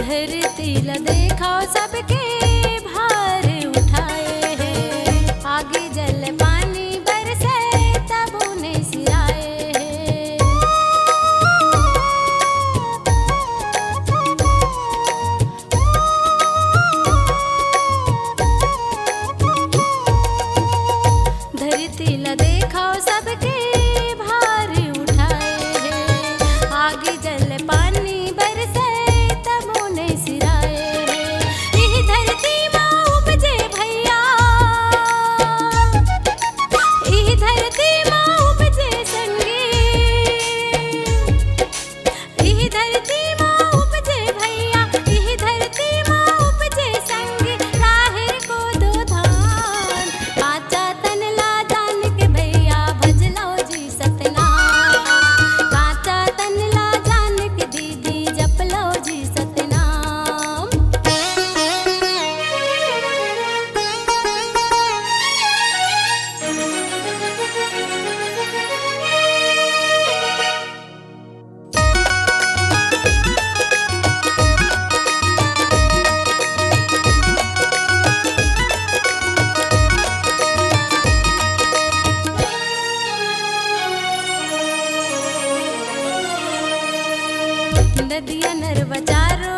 धरती ला देखो सबके भार उठाए हैं, आगे जल पानी बरसे तब उन्हें सिराए हैं। धरती ला देखो सबके भार उठाए हैं, आगे जल पानी बरसे तब उन्हें सिराए हैं। यही धरती माँ उपजे भैया, यही धरती माँ उपजे संगे, यही धरती माँ उपजे भैया, यही धरती माँ उपजे संगे। राहे को दो धान काचा तन ला जान के भैया, भजलो जी सतनाम। काचा तन ला जान के दीदी, जपलो जी सतनाम। नदिया नरवा चारो